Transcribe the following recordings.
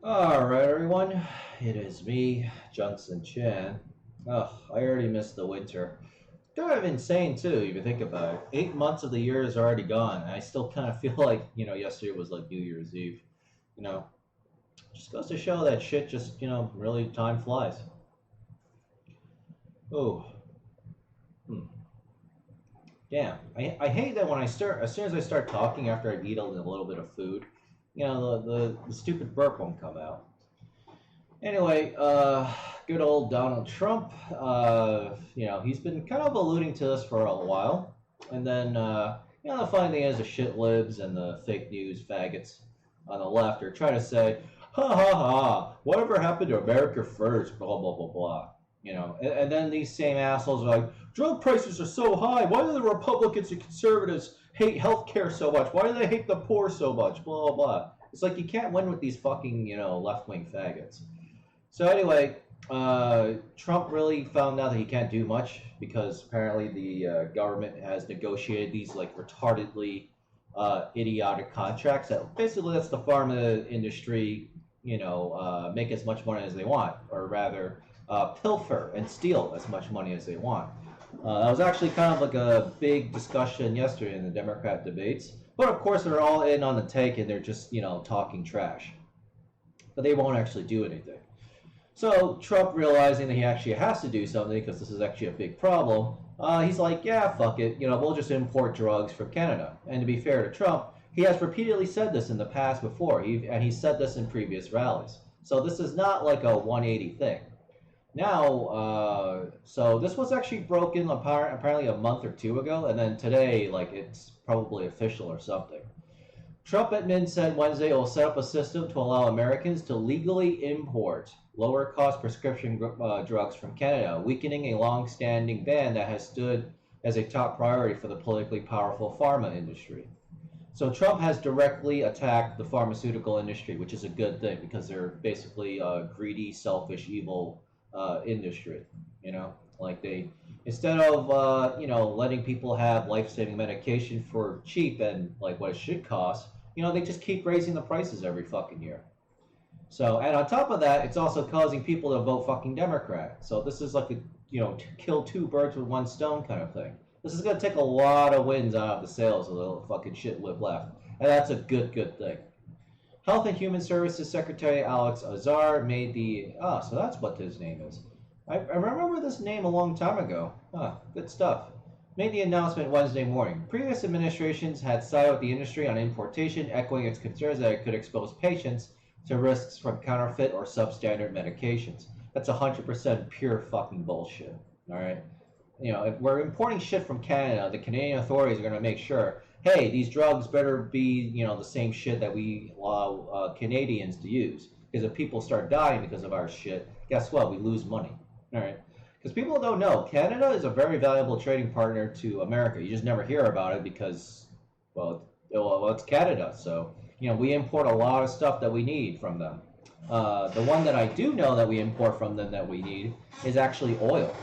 Alright, everyone. It is me, Johnson Chan. Ugh, I already missed the winter. Kind of insane, too, if you think about it. 8 months of the year is already gone, and I still kind of feel like, yesterday was like New Year's Eve. You know, just goes to show that shit just, really time flies. Oh, hmm. Damn. I hate that when as soon as I start talking after I've eaten a little bit of food, the stupid burp won't come out. Anyway, good old Donald Trump. He's been kind of alluding to this for a while, and then the funny thing is, the shit libs and the fake news faggots on the left are trying to say, "Ha ha ha! Whatever happened to America first?" Blah blah blah blah. And then these same assholes are like, "Drug prices are so high. Why do the Republicans and conservatives hate healthcare so much? Why do they hate the poor so much?" Blah blah blah. It's like you can't win with these fucking left wing faggots. So anyway, Trump really found out that he can't do much because apparently the government has negotiated these like retardedly idiotic contracts that basically lets the pharma industry, make as much money as they want, or rather, pilfer and steal as much money as they want. That was actually kind of like a big discussion yesterday in the Democrat debates. But of course, they're all in on the take and they're just, talking trash. But they won't actually do anything. So Trump, realizing that he actually has to do something because this is actually a big problem, he's like, yeah, fuck it, we'll just import drugs from Canada. And to be fair to Trump, he has repeatedly said this in the past before, and he said this in previous rallies. So this is not like a 180 thing. Now, so this was actually broken apparently a month or two ago, and then today, like, it's probably official or something. Trump admin said Wednesday it will set up a system to allow Americans to legally import lower-cost prescription drugs from Canada, weakening a long-standing ban that has stood as a top priority for the politically powerful pharma industry. So Trump has directly attacked the pharmaceutical industry, which is a good thing because they're basically a greedy, selfish, evil industry. Like they, instead of letting people have life-saving medication for cheap and like what it should cost, they just keep raising the prices every fucking year. So, and on top of that, it's also causing people to vote fucking Democrat. So this is like a, kill two birds with one stone kind of thing. This is going to take a lot of wins out of the sails of the fucking shit lib left. And that's a good thing. Health and Human Services Secretary Alex Azar made so that's what his name is. I remember this name a long time ago. Good stuff. Made the announcement Wednesday morning. Previous administrations had sided with the industry on importation, echoing its concerns that it could expose patients to risks from counterfeit or substandard medications. That's 100% pure fucking bullshit. All right. If we're importing shit from Canada, the Canadian authorities are going to make sure, hey, these drugs better be, the same shit that we allow Canadians to use. Because if people start dying because of our shit, guess what? We lose money. All right. Because people don't know, Canada is a very valuable trading partner to America. You just never hear about it because, well, it's Canada. So, we import a lot of stuff that we need from them. The one that I do know that we import from them that we need is actually oil.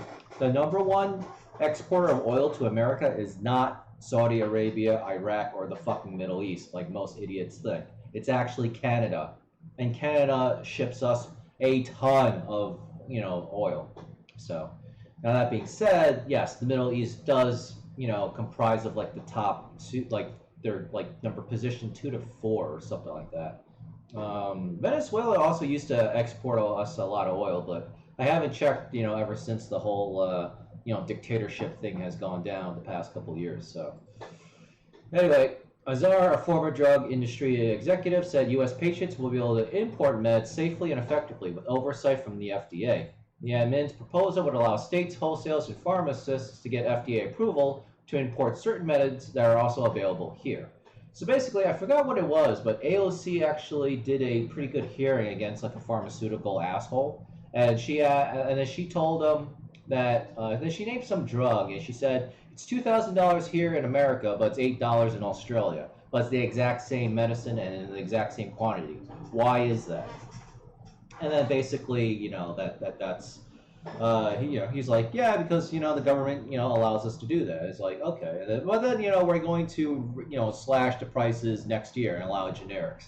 The number one exporter of oil to America is not Saudi Arabia, Iraq, or the fucking Middle East, like most idiots think. It's actually Canada. And Canada ships us a ton of, oil. So, now that being said, yes, the Middle East does, comprise of like the top two, like they're like number position 2 to 4 or something like that. Venezuela also used to export us a lot of oil, but I haven't checked, ever since the whole, dictatorship thing has gone down the past couple of years. So, anyway, Azar, a former drug industry executive, said U.S. patients will be able to import meds safely and effectively with oversight from the FDA. The admin's proposal would allow states, wholesalers, and pharmacists to get FDA approval to import certain meds that are also available here. So basically, I forgot what it was, but AOC actually did a pretty good hearing against like a pharmaceutical asshole, and then she told them that then she named some drug, and she said it's $2,000 here in America, but it's $8 in Australia, but it's the exact same medicine and in the exact same quantity. Why is that? And then basically, that's he's like, yeah, because the government allows us to do that. It's like, okay, but then we're going to slash the prices next year and allow generics.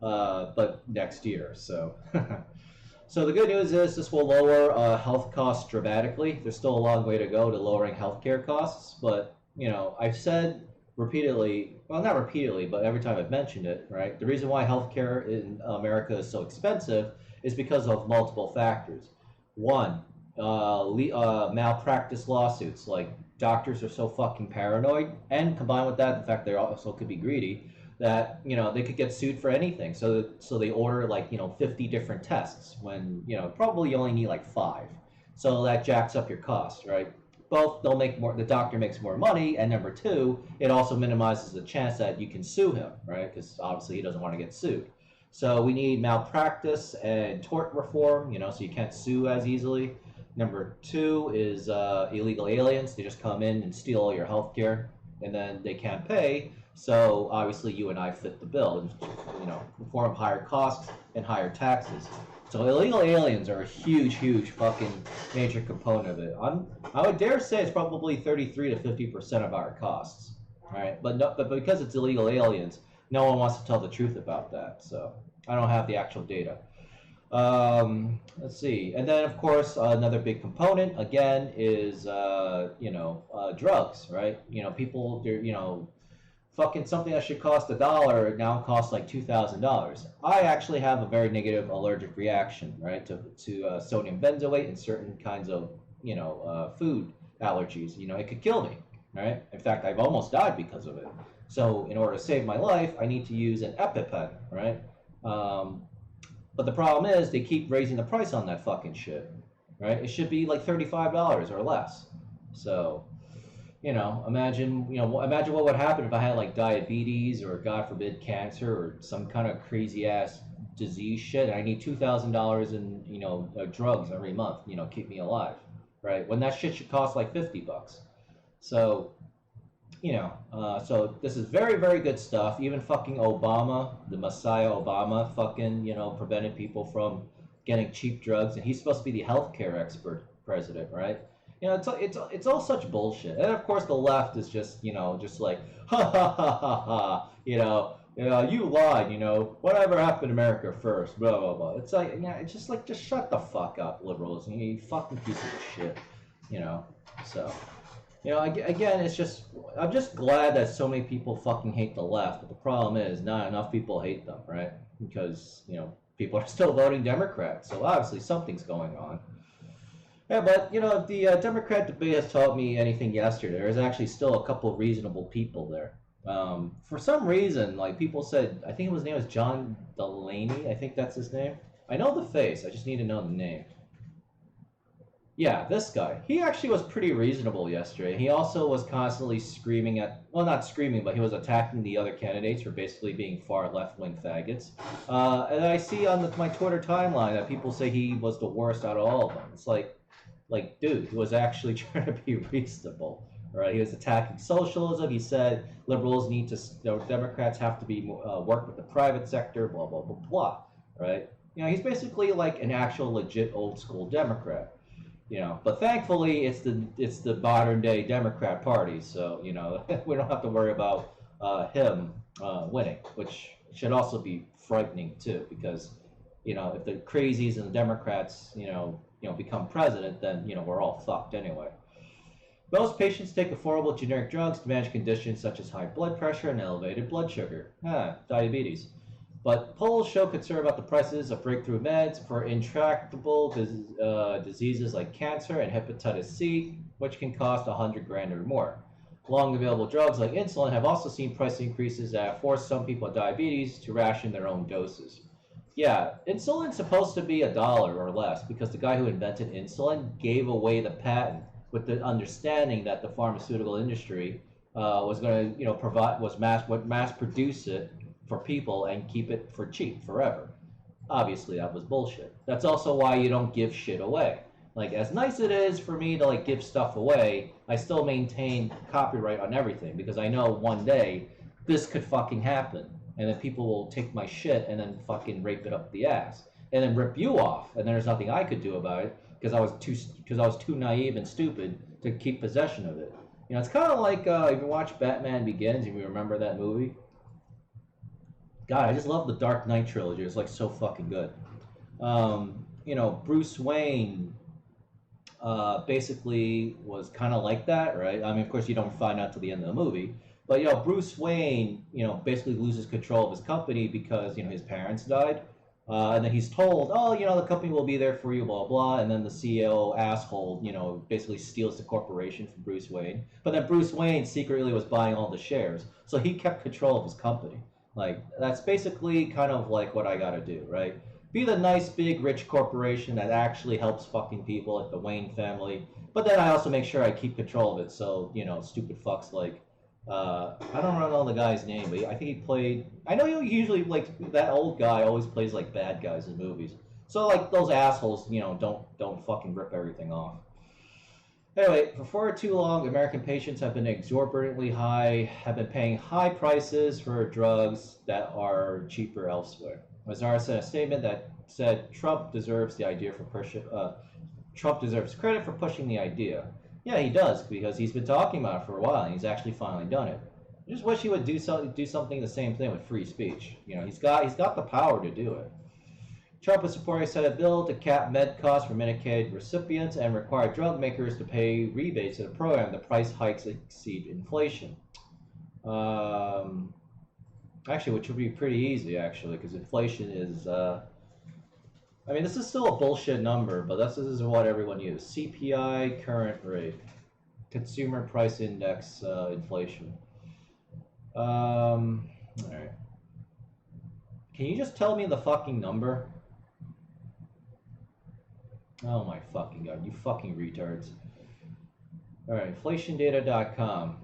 but next year. So, so the good news is this will lower health costs dramatically. There's still a long way to go to lowering healthcare costs, but I've said repeatedly, well, not repeatedly, but every time I've mentioned it, right? The reason why healthcare in America is so expensive is because of multiple factors. One, malpractice lawsuits. Like doctors are so fucking paranoid, and combined with that, the fact they also could be greedy, that they could get sued for anything. So they order like 50 different tests when probably you only need like 5. So that jacks up your cost, right? Both, they'll make more, the doctor makes more money, and number two, it also minimizes the chance that you can sue him, right? Because obviously he doesn't want to get sued. So we need malpractice and tort reform, so you can't sue as easily. Number two is illegal aliens. They just come in and steal all your health care, and then they can't pay. So obviously you and I fit the bill, in form of higher costs and higher taxes. So illegal aliens are a huge, huge fucking major component of it. I would dare say it's probably 33 to 50% of our costs, right? But because it's illegal aliens, no one wants to tell the truth about that. So I don't have the actual data. Let's see, and then of course another big component again is drugs, right? People, fucking something that should cost $1 now costs like $2,000. I actually have a very negative allergic reaction, right, to sodium benzoate and certain kinds of food allergies. It could kill me, right? In fact, I've almost died because of it. So in order to save my life, I need to use an EpiPen, right? But the problem is they keep raising the price on that fucking shit, right? It should be like $35 or less. So, imagine what would happen if I had like diabetes or God forbid cancer or some kind of crazy ass disease shit, and I need $2,000 in drugs every month, keep me alive, right? When that shit should cost like $50. So, so this is very, very good stuff. Even fucking Obama, the Messiah Obama, fucking, prevented people from getting cheap drugs, and he's supposed to be the healthcare expert president, right? It's all such bullshit. And of course the left is just, just like, ha ha ha ha ha, you lied, whatever happened to America first, blah, blah, blah. It's like, it's just like, just shut the fuck up, liberals, you fucking pieces of shit, so. Again, it's just, I'm just glad that so many people fucking hate the left, but the problem is not enough people hate them, right? Because, people are still voting Democrat, so obviously something's going on. Yeah, but, if the Democrat debate has taught me anything yesterday, there's actually still a couple of reasonable people there. For some reason, like, people said, I think his name was John Delaney, I think that's his name. I know the face, I just need to know the name. Yeah, this guy. He actually was pretty reasonable yesterday. He also was constantly screaming at, well, not screaming, but he was attacking the other candidates for basically being far left-wing faggots. And I see on my Twitter timeline that people say he was the worst out of all of them. It's like, dude, he was actually trying to be reasonable. Right? He was attacking socialism. He said liberals need to, Democrats have to be work with the private sector, blah, blah, blah, blah. Right? He's basically like an actual legit old-school Democrat. But thankfully it's the modern day Democrat Party, so we don't have to worry about him winning, which should also be frightening too, because if the crazies and the Democrats become president, then we're all fucked anyway. Most patients take affordable generic drugs to manage conditions such as high blood pressure and elevated blood sugar, diabetes. But polls show concern about the prices of breakthrough meds for intractable diseases like cancer and hepatitis C, which can cost $100,000 or more. Long available drugs like insulin have also seen price increases that have forced some people with diabetes to ration their own doses. Yeah, insulin's supposed to be $1 or less because the guy who invented insulin gave away the patent with the understanding that the pharmaceutical industry was going to, mass produce it for people and keep it for cheap forever. Obviously, that was bullshit. That's also why you don't give shit away. Like, as nice it is for me to like give stuff away, I still maintain copyright on everything because I know one day this could fucking happen, and then people will take my shit and then fucking rape it up the ass, and then rip you off, and then there's nothing I could do about it because I was too naive and stupid to keep possession of it. It's kind of like if you watch Batman Begins, if you remember that movie. God, I just love the Dark Knight trilogy. It's like so fucking good. You know, Bruce Wayne basically was kind of like that, right? I mean, of course, you don't find out till the end of the movie, but you know, Bruce Wayne, you know, basically loses control of his company because you know his parents died, and then he's told, oh, you know, the company will be there for you, blah blah, and then the CEO asshole, you know, basically steals the corporation from Bruce Wayne, but then Bruce Wayne secretly was buying all the shares, so he kept control of his company. Like that's basically kind of like what I got to do, right? Be the nice big rich corporation that actually helps fucking people like the Wayne family. But then I also make sure I keep control of it. So you know, stupid fucks like I don't know the guy's name, but I think he played. I know he usually like that old guy always plays like bad guys in movies. So like those assholes, you know, don't fucking rip everything off. Anyway, for far too long, American patients have been exorbitantly high, have been paying high prices for drugs that are cheaper elsewhere. Mazar sent a statement that said Trump deserves the idea for pushing. Trump deserves credit for pushing the idea. Yeah, he does because he's been talking about it for a while and he's actually finally done it. I just wish he would do something the same thing with free speech. You know, he's got the power to do it. Trump is supporting a Senate bill to cap med costs for Medicaid recipients and require drug makers to pay rebates to the program. The price hikes exceed inflation. Actually, which would be pretty easy, actually, because inflation is. I mean, this is still a bullshit number, but this is what everyone uses. CPI current rate, Consumer Price Index, inflation. All right. Can you just tell me the fucking number? Oh my fucking god, you fucking retards. Alright, inflationdata.com.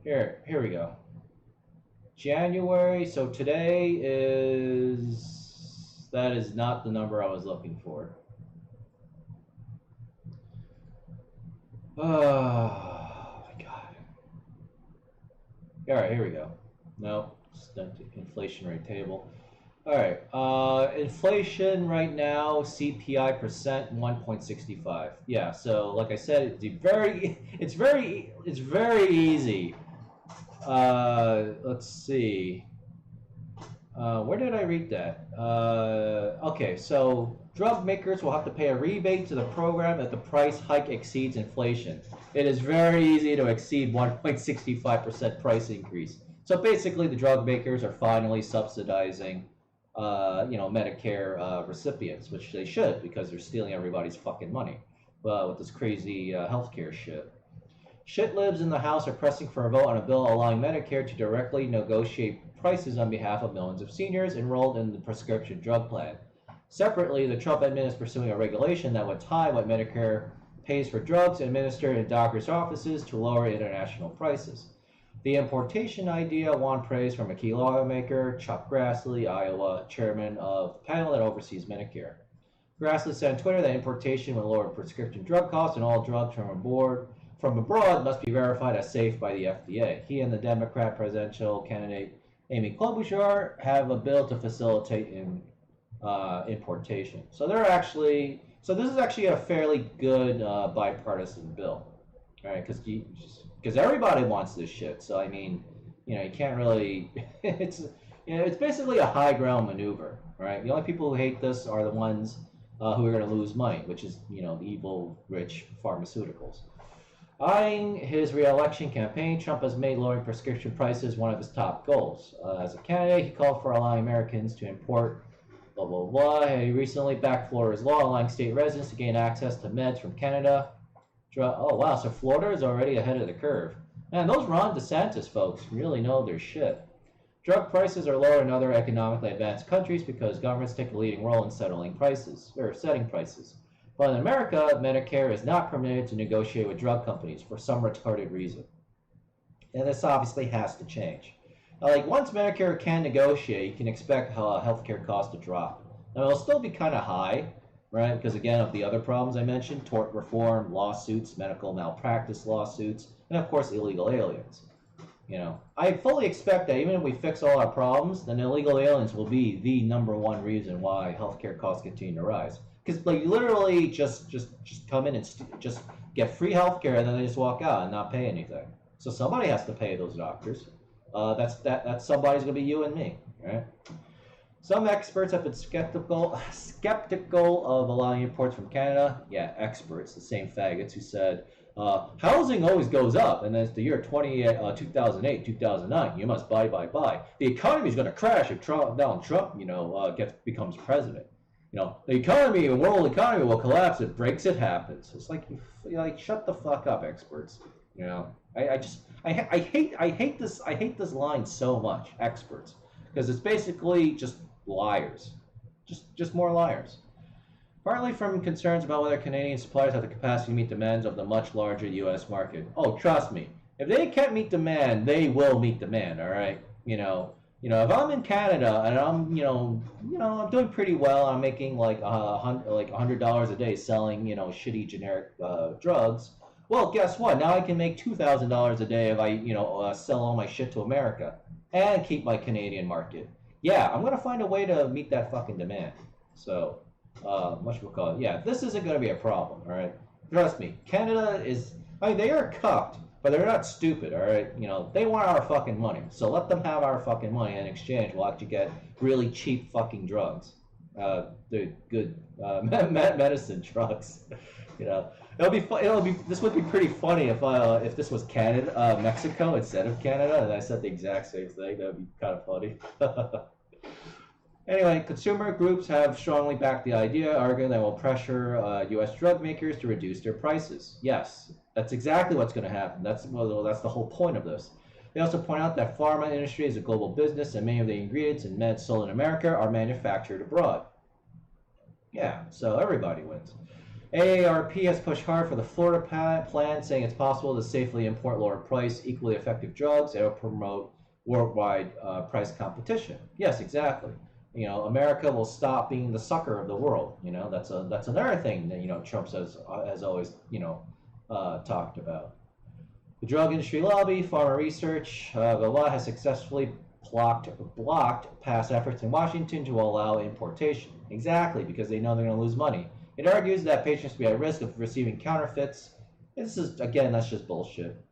Here we go. January, so today is... That is not the number I was looking for. Oh my god. Alright, here we go. No, inflation rate table. All right, inflation right now, CPI percent 1.65. Yeah, so like I said, it's very easy. Let's see. Where did I read that? Okay, so drug makers will have to pay a rebate to the program if the price hike exceeds inflation. It is very easy to exceed 1.65% price increase. So basically, the drug makers are finally subsidizing you know, Medicare recipients, which they should because they're stealing everybody's fucking money with this crazy healthcare shit. Shitlibs in the House are pressing for a vote on a bill allowing Medicare to directly negotiate prices on behalf of millions of seniors enrolled in the prescription drug plan. Separately, the Trump admin is pursuing a regulation that would tie what Medicare pays for drugs administered in doctors' offices to lower international prices. The importation idea won praise from a key lawmaker, Chuck Grassley, Iowa, chairman of the panel that oversees Medicare. Grassley said on Twitter that importation would lower prescription drug costs and all drugs from abroad must be verified as safe by the FDA. He and the Democrat presidential candidate Amy Klobuchar have a bill to facilitate importation. So this is actually a fairly good bipartisan bill, right? Because everybody wants this shit. So I mean, you know, you can't really. It's basically a high ground maneuver, right? The only people who hate this are the ones who are going to lose money, which is, you know, the evil rich pharmaceuticals. Eyeing his re-election campaign, Trump has made lowering prescription prices one of his top goals. As a candidate, he called for allowing Americans to import blah blah blah. He recently backed Florida's law allowing state residents to gain access to meds from Canada. Oh wow, so Florida is already ahead of the curve. Man, those Ron DeSantis folks really know their shit. Drug prices are lower in other economically advanced countries because governments take a leading role in setting prices. But in America, Medicare is not permitted to negotiate with drug companies for some retarded reason. And this obviously has to change. Like, once Medicare can negotiate, you can expect healthcare costs to drop. Now, it'll still be kind of high, right? Because, again, of the other problems I mentioned, tort reform, lawsuits, medical malpractice lawsuits, and, of course, illegal aliens. You know, I fully expect that even if we fix all our problems, then illegal aliens will be the #1 reason why healthcare costs continue to rise. Because, like, literally just come in and just get free healthcare and then they just walk out and not pay anything. So somebody has to pay those doctors. That's somebody's gonna be you and me, right? Some experts have been skeptical of allowing imports from Canada. Yeah, experts, the same faggots who said housing always goes up, and then it's the year 2008, 2009. You must buy. The economy is going to crash if Donald Trump, becomes president. The economy, the world economy will collapse if Brexit happens. It's like, shut the fuck up, experts. I hate this line so much, experts, because it's basically just liars, just more liars. Partly from concerns about whether Canadian suppliers have the capacity to meet demands of the much larger U.S. market. Oh, trust me, if they can't meet demand, they will meet demand. All right, if I'm in Canada and I'm doing pretty well, I'm making like $100 a day selling shitty generic drugs. Well, guess what? Now I can make $2,000 a day if I sell all my shit to America and keep my Canadian market. Yeah, I'm gonna find a way to meet that fucking demand. So, yeah, this isn't gonna be a problem. All right, trust me. Canada is. They are cucked, but they're not stupid. All right, they want our fucking money. So let them have our fucking money. In exchange, we'll actually get really cheap fucking drugs. The good medicine drugs. This would be pretty funny if this was Canada, Mexico instead of Canada, and I said the exact same thing. That would be kind of funny. Anyway, consumer groups have strongly backed the idea, arguing that will pressure U.S. drug makers to reduce their prices. Yes, that's exactly what's going to happen. That's the whole point of this. They also point out that pharma industry is a global business, and many of the ingredients and meds sold in America are manufactured abroad. Yeah, so everybody wins. AARP has pushed hard for the Florida plan, saying it's possible to safely import lower price, equally effective drugs that will promote worldwide price competition. Yes, exactly. America will stop being the sucker of the world. That's another thing that Trump has always talked about. The drug industry lobby, pharma research, the law has successfully blocked past efforts in Washington to allow importation. Exactly, because they know they're going to lose money. It argues that patients will be at risk of receiving counterfeits. That's just bullshit.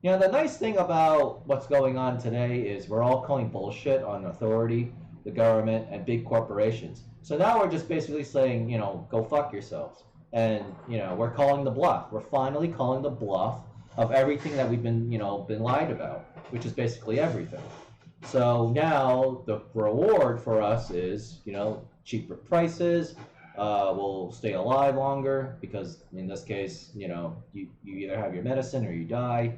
The nice thing about what's going on today is we're all calling bullshit on authority, the government, and big corporations. So now we're just basically saying, go fuck yourselves. And, we're calling the bluff. We're finally calling the bluff of everything that we've been lied about, which is basically everything. So now the reward for us is, cheaper prices. We'll stay alive longer because in this case, you either have your medicine or you die.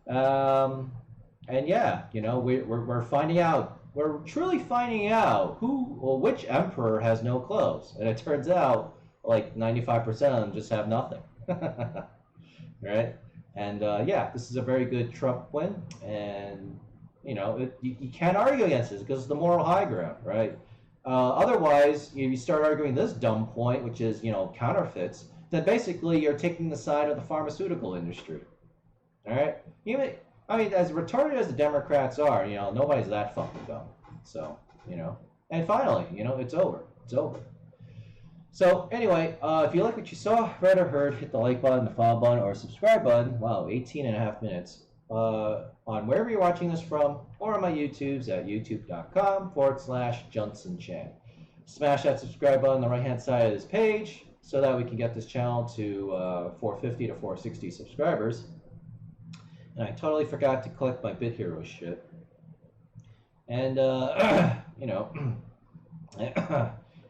And yeah, we're finding out. We're truly finding out which emperor has no clothes, and it turns out like 95% of them just have nothing. Right? And yeah, this is a very good Trump win, and you can't argue against this because it's the moral high ground, right? Otherwise, if you start arguing this dumb point, which is counterfeits, then basically you're taking the side of the pharmaceutical industry. All right, as retarded as the Democrats are, nobody's that fucking dumb. So and finally, it's over. It's over. So anyway, if you like what you saw, read or heard, hit the like button, the follow button, or subscribe button. Wow, 18 and a half minutes. On wherever you're watching this from, or on my YouTubes at youtube.com/Johnson Chan. Smash that subscribe button on the right-hand side of this page so that we can get this channel to 450 to 460 subscribers. And I totally forgot to click my Bit Hero shit. And,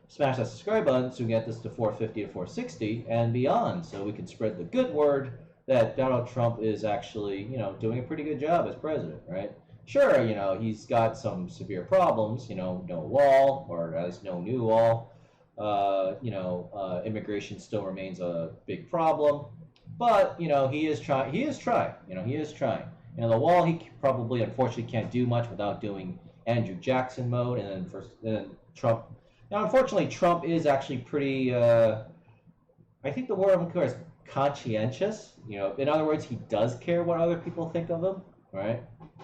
smash that subscribe button so we can get this to 450 to 460 and beyond, so we can spread the good word that Donald Trump is actually, doing a pretty good job as president, right? Sure, he's got some severe problems, no wall, or as no new wall. Immigration still remains a big problem, but he is trying. The wall, he probably, unfortunately, can't do much without doing Andrew Jackson mode, and then Trump. Now, unfortunately, Trump is actually pretty. I think the word I'm looking for is conscientious. In other words, he does care what other people think of him, right?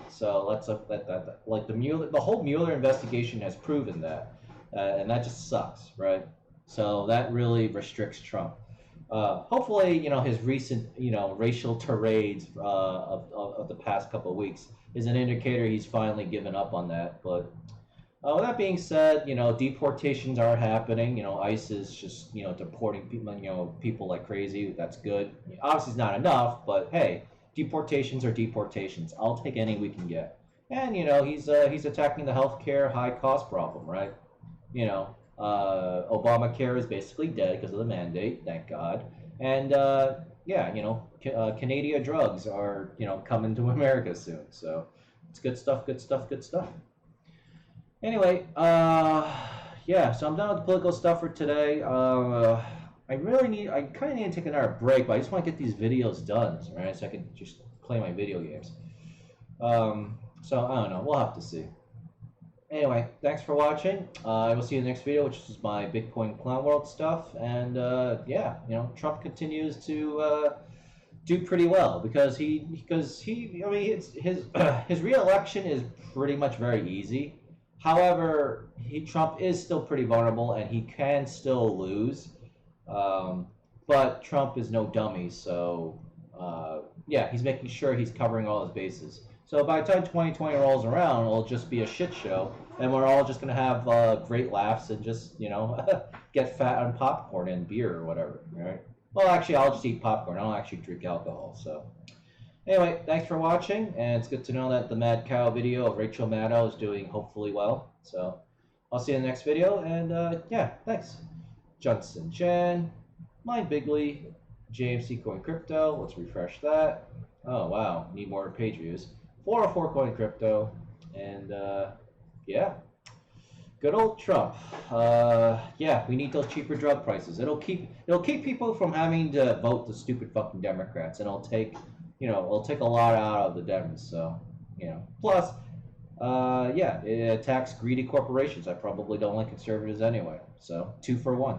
So let's like the whole Mueller investigation has proven that, and that just sucks, right? So that really restricts Trump. Hopefully, his recent, racial tirades of the past couple of weeks is an indicator he's finally given up on that. But with that being said, deportations are happening. ICE is just, deporting people, people like crazy. That's good. Obviously, it's not enough, but hey, deportations are deportations. I'll take any we can get. And he's attacking the healthcare high cost problem, right? Obamacare is basically dead because of the mandate, thank God. And yeah, Canadian drugs are coming to America soon. So it's good stuff, good stuff, good stuff. Anyway, yeah, so I'm done with the political stuff for today. I kind of need to take another break, but I just want to get these videos done, right? So I can just play my video games. So I don't know. We'll have to see. Anyway, thanks for watching. I will see you in the next video, which is my Bitcoin Clown World stuff. And yeah, Trump continues to do pretty well because I mean, his re-election is pretty much very easy. However, Trump is still pretty vulnerable and he can still lose. But Trump is no dummy, so yeah, he's making sure he's covering all his bases. So by the time 2020 rolls around, it'll just be a shit show, and we're all just gonna have great laughs and just get fat on popcorn and beer or whatever. Right? Well, actually, I'll just eat popcorn. I don't actually drink alcohol. So anyway, thanks for watching, and it's good to know that the Mad Cow video of Rachel Maddow is doing hopefully well. So I'll see you in the next video, and yeah, thanks. Johnson Chen, Mind Bigly, JMC Coin Crypto. Let's refresh that. Oh wow, need more page views. 404 Coin Crypto, and yeah, good old Trump. Yeah, we need those cheaper drug prices. It'll keep people from having to vote the stupid fucking Democrats, and it'll take a lot out of the Dems. So plus. Yeah, it attacks greedy corporations. I probably don't like conservatives anyway. So 2 for 1.